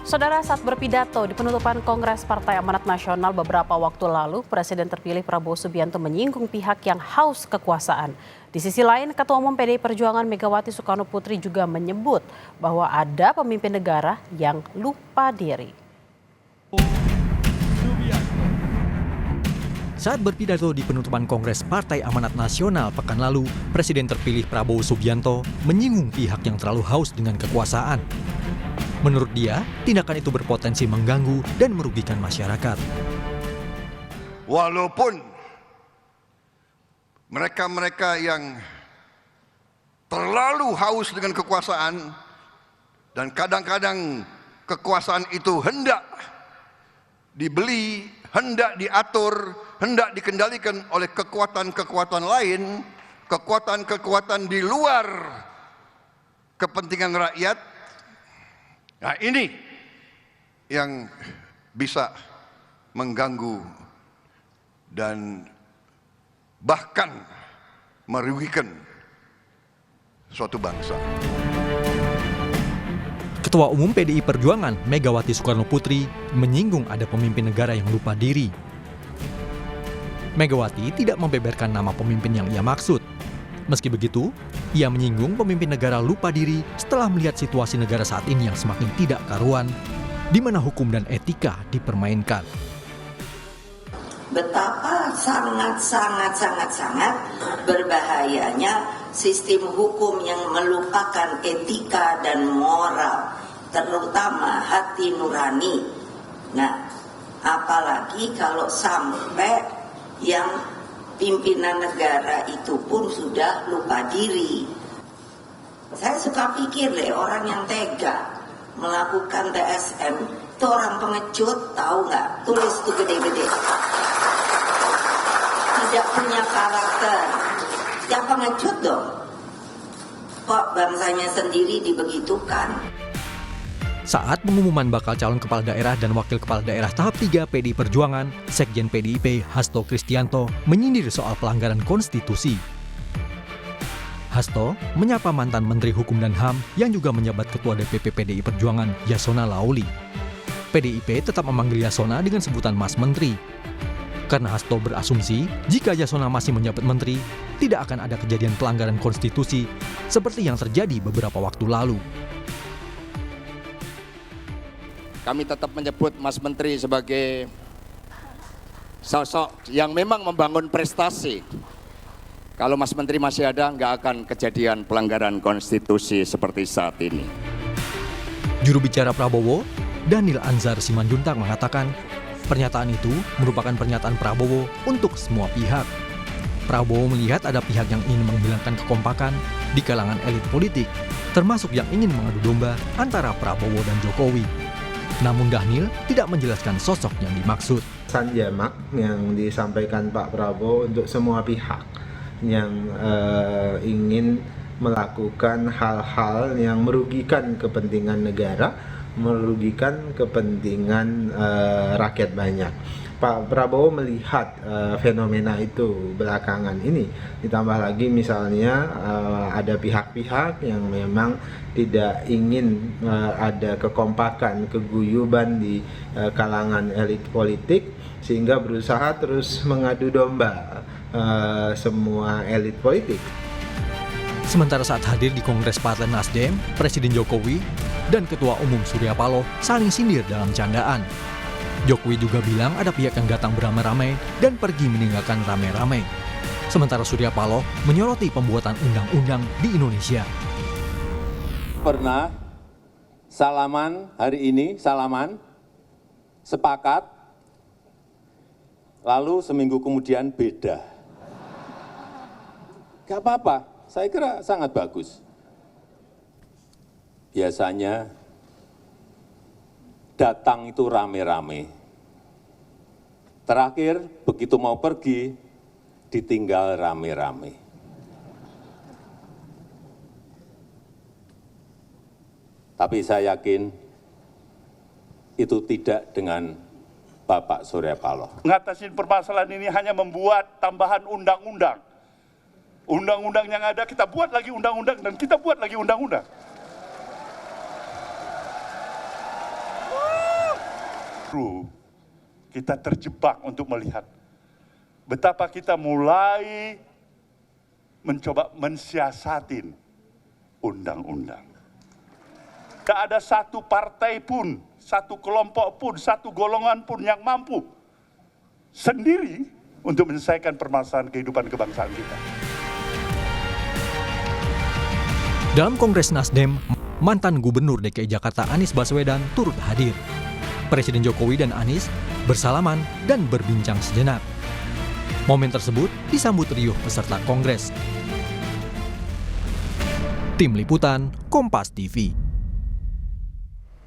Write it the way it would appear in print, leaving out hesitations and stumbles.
Saudara, saat berpidato di penutupan Kongres Partai Amanat Nasional beberapa waktu lalu, Presiden terpilih Prabowo Subianto menyinggung pihak yang haus kekuasaan. Di sisi lain, Ketua Umum PDI Perjuangan Megawati Soekarno Putri juga menyebut bahwa ada pemimpin negara yang lupa diri. Saat berpidato di penutupan Kongres Partai Amanat Nasional pekan lalu, Presiden terpilih Prabowo Subianto menyinggung pihak yang terlalu haus dengan kekuasaan. Menurut dia, tindakan itu berpotensi mengganggu dan merugikan masyarakat. Walaupun mereka-mereka yang terlalu haus dengan kekuasaan dan kadang-kadang kekuasaan itu hendak dibeli, hendak diatur, hendak dikendalikan oleh kekuatan-kekuatan lain, kekuatan-kekuatan di luar kepentingan rakyat. Nah, ini yang bisa mengganggu dan bahkan merugikan suatu bangsa. Ketua Umum PDI Perjuangan Megawati Soekarno Putri menyinggung ada pemimpin negara yang lupa diri. Megawati tidak membeberkan nama pemimpin yang ia maksud. Meski begitu, ia menyinggung pemimpin negara lupa diri setelah melihat situasi negara saat ini yang semakin tidak karuan, di mana hukum dan etika dipermainkan. Betapa sangat berbahayanya sistem hukum yang melupakan etika dan moral, terutama hati nurani. Nah, apalagi kalau sampai yang pimpinan negara itu pun sudah lupa diri. Saya suka pikir deh, orang yang tega melakukan TSM itu orang pengecut, tahu nggak? Tulis tuh gede-gede. Tidak punya karakter. Yang pengecut dong. Kok bangsanya sendiri dibegitukan? Saat pengumuman bakal calon kepala daerah dan wakil kepala daerah tahap 3 PDI Perjuangan, Sekjen PDIP Hasto Kristianto menyindir soal pelanggaran konstitusi. Hasto menyapa mantan Menteri Hukum dan HAM yang juga menjabat Ketua DPP PDI Perjuangan Yasona Laoly. PDIP tetap memanggil Yasona dengan sebutan Mas Menteri. Karena Hasto berasumsi jika Yasona masih menjabat menteri, tidak akan ada kejadian pelanggaran konstitusi seperti yang terjadi beberapa waktu lalu. Kami tetap menyebut Mas Menteri sebagai sosok yang memang membangun prestasi. Kalau Mas Menteri masih ada, nggak akan kejadian pelanggaran konstitusi seperti saat ini. Juru bicara Prabowo, Daniel Anzar Simanjuntak mengatakan, pernyataan itu merupakan pernyataan Prabowo untuk semua pihak. Prabowo melihat ada pihak yang ingin menghilangkan kekompakan di kalangan elit politik, termasuk yang ingin mengadu domba antara Prabowo dan Jokowi. Namun Daniel tidak menjelaskan sosok yang dimaksud. Pesan jamak yang disampaikan Pak Prabowo untuk semua pihak yang ingin melakukan hal-hal yang merugikan kepentingan negara, merugikan kepentingan rakyat banyak. Pak Prabowo melihat fenomena itu belakangan ini, ditambah lagi misalnya ada pihak-pihak yang memang tidak ingin ada kekompakan, keguyuban di kalangan elit politik, sehingga berusaha terus mengadu domba semua elit politik. Sementara saat hadir di Kongres Partai Nasdem, Presiden Jokowi dan Ketua Umum Surya Paloh saling sindir dalam candaan. Jokowi juga bilang ada pihak yang datang beramai-ramai dan pergi meninggalkan ramai-ramai. Sementara Surya Paloh menyoroti pembuatan undang-undang di Indonesia. Pernah salaman hari ini, sepakat, lalu seminggu kemudian beda. Gak apa-apa, saya kira sangat bagus. Biasanya datang itu rame-rame. Terakhir, begitu mau pergi, ditinggal rame-rame. Tapi saya yakin itu tidak dengan Bapak Surya Paloh. Ngatasin permasalahan ini hanya membuat tambahan undang-undang. Undang-undang yang ada kita buat lagi undang-undang dan kita buat lagi undang-undang. justru kita terjebak untuk melihat betapa kita mulai mencoba mensiasatin undang-undang. Tidak ada satu partai pun, satu kelompok pun, satu golongan pun yang mampu sendiri untuk menyelesaikan permasalahan kehidupan kebangsaan kita. Dalam Kongres Nasdem, mantan Gubernur DKI Jakarta Anies Baswedan turut hadir. Presiden Jokowi dan Anies bersalaman dan berbincang sejenak. Momen tersebut disambut riuh peserta Kongres. Tim Liputan, Kompas TV.